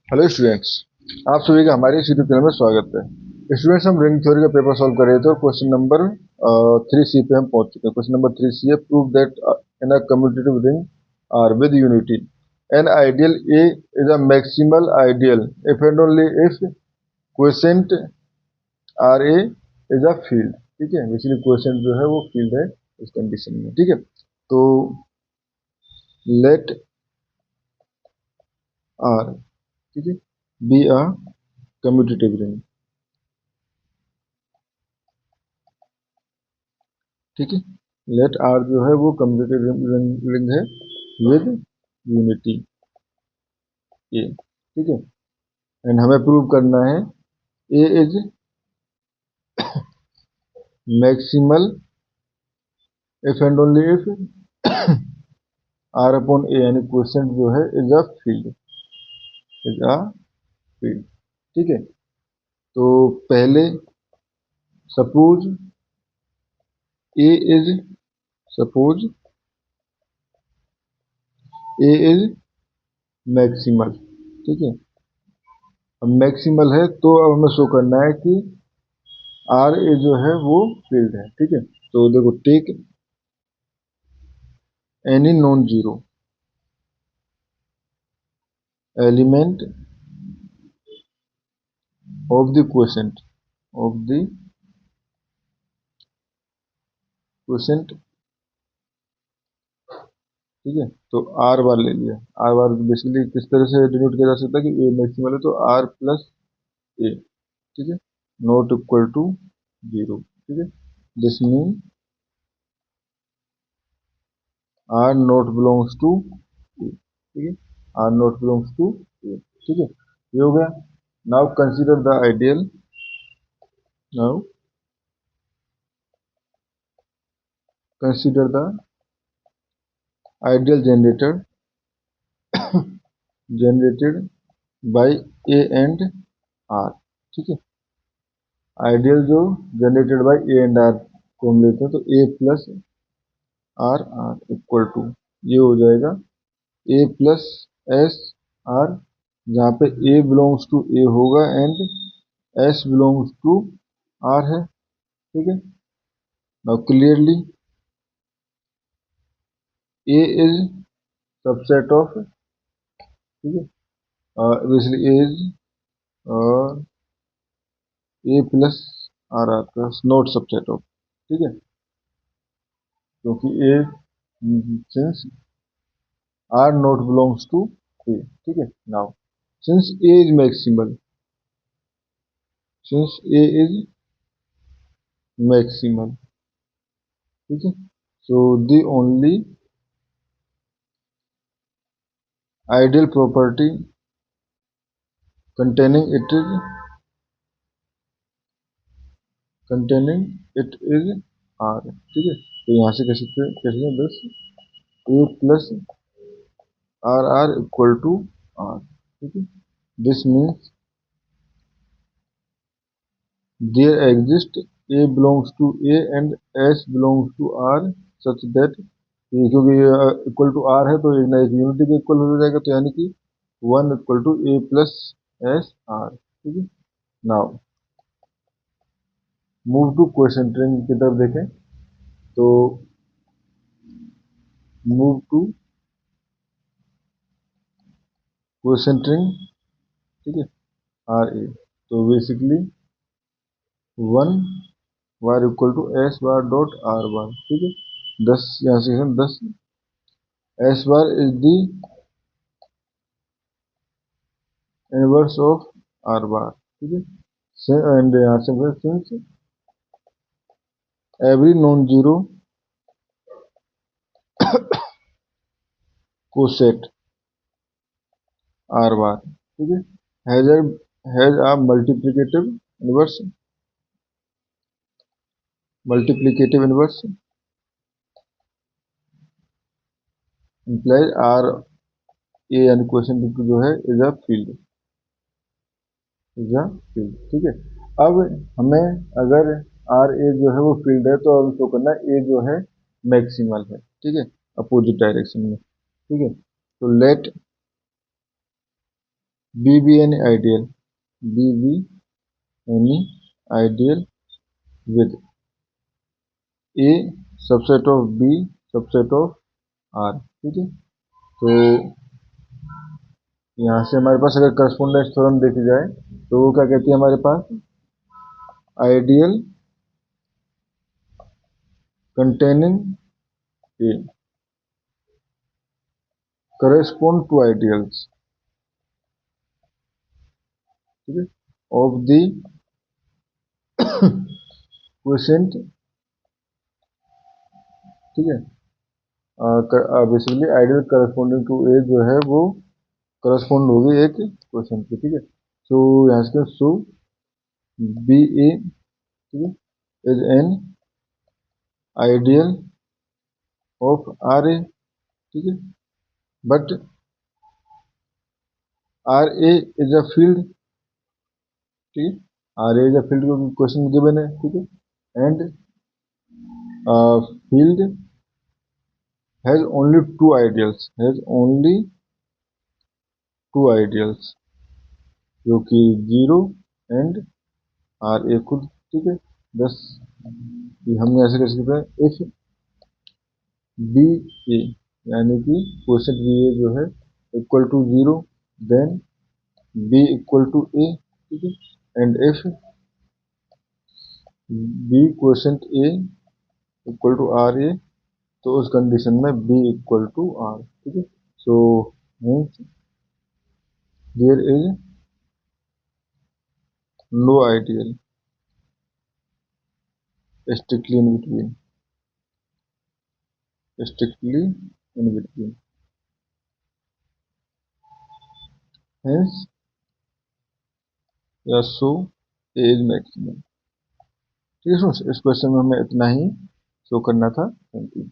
Hello students. आप सभी का हमारे इस यूट्यूब चैनल में स्वागत है। स्टूडेंट्स, हम रिंग थ्योरी का पेपर सॉल्व कर रहे थे और क्वेश्चन नंबर 3C पे हम पहुंच चुके हैं। क्वेश्चन नंबर 3C है, prove that in a commutative ring R with unity an ideal A is a maximal ideal if and only if quotient R A is a field. ठीक है, basically quotient जो है वो field है इस condition में। ठीक है, तो लेट आर, ठीक है, बी अ कम्यूटेटिव रिंग। ठीक है, लेट आर जो है वो कम्यूटेटिव रिंग है विद यूनिटी ए। ठीक है, एंड हमें प्रूव करना है A is maximal if and only if R upon A, यानी क्वेश्चन जो है is a field, is a field. ठीक है, तो पहले suppose A is suppose A is maximal. ठीक है, अब मैक्सिमल है तो अब हमें शो करना है कि आर ए जो है वो फील्ड है। ठीक है, तो देखो, take any non-zero element of the quotient। ठीक है, तो आर बार ले लिया। आर बार बेसिकली किस तरह से डिनोट किया जा सकता है कि ए मैक्सिमल है तो आर प्लस ए। ठीक है, नॉट इक्वल टू जीरो। ठीक है, this mean R not belongs to A. ठीक है, R not belongs to A. ठीक है, ये हो गया। Now consider the ideal, now consider the ideal generated by A and R. ठीक है, आइडियल जो generated by A and R को हम लेते हैं तो A plus R R equal to, ये हो जाएगा ए प्लस एस आर, जहाँ पे ए बिलोंग्स टू ए होगा and S belongs to R है। ठीक है, now clearly A is subset of, ठीक है, basically A is A plus R R plus not subset of. ठीक है, क्योंकि A since R not belongs to A. ठीक है, now since a is maximal, since a is maximal, ठीक है, so the only ideal property containing it is r। ठीक है, तो यहाँ से कह सकते हैं बस a plus R R equal to R. ठीक है, this means there exist a belongs to a and s belongs to r such that, क्योंकि इक्वल टू आर है तो एक ना एक यूनिटी के इक्वल हो जाएगा, तो यानी कि one equal to A plus S R. ठीक है, now move to question ring की तरफ देखें तो मूव टू क्वेश्चन रिंग, ठीक है, आर ए, तो basically one bar equal to S bar dot R bar. ठीक है, 10 यहाँ से 10 S bar is the inverse of R bar. ठीक है, एंड यहाँ से since every non zero coset R bar, ठीक है, has a multiplicative inverse implies R A, यानी क्वेश्चन जो है is a field, is a field. ठीक है, अब हमें अगर आर ए जो है वो फील्ड है तो अब शो करना ए जो है मैक्सिमल है। ठीक है, अपोजिट डायरेक्शन में। ठीक है, तो let B be any ideal, B be any ideal with A subset of B subset of R. ठीक है, तो यहाँ से हमारे पास अगर करस्पोंडेंस थ्योरम देखी जाए तो वो क्या कहती है हमारे पास, ideal containing A correspond to ideals, ठीक है, of the quotient, ठीक है, बेसिकली आइडियल करस्पॉन्डिंग टू ए जो है वो करस्पॉन्ड होगी एक क्वेश्चन की। ठीक है, सो यहाँ से सो बी ए, ठीक है, is an ideal of R A. ठीक है, but R A is a field, ठीक है, R A is a field क्योंकि क्वेश्चन गिवन है। ठीक है, and field has only two ideals, has only two ideals जो कि 0 एंड आर ए खुद। ठीक है, बस ये हम ऐसे कर सकते हैं, इफ बी ए यानी कि क्वेश्चन बी ए जो है equal to 0 then B equal to A. ठीक है, and if B question A equal to R A तो उस कंडीशन में बी इक्वल टू आर। ठीक है, so means there is no ideal strictly in between, strictly in between, hence या so as maximum. ठीक है, इस क्वेश्चन में हमें इतना ही शो करना था। Thank you.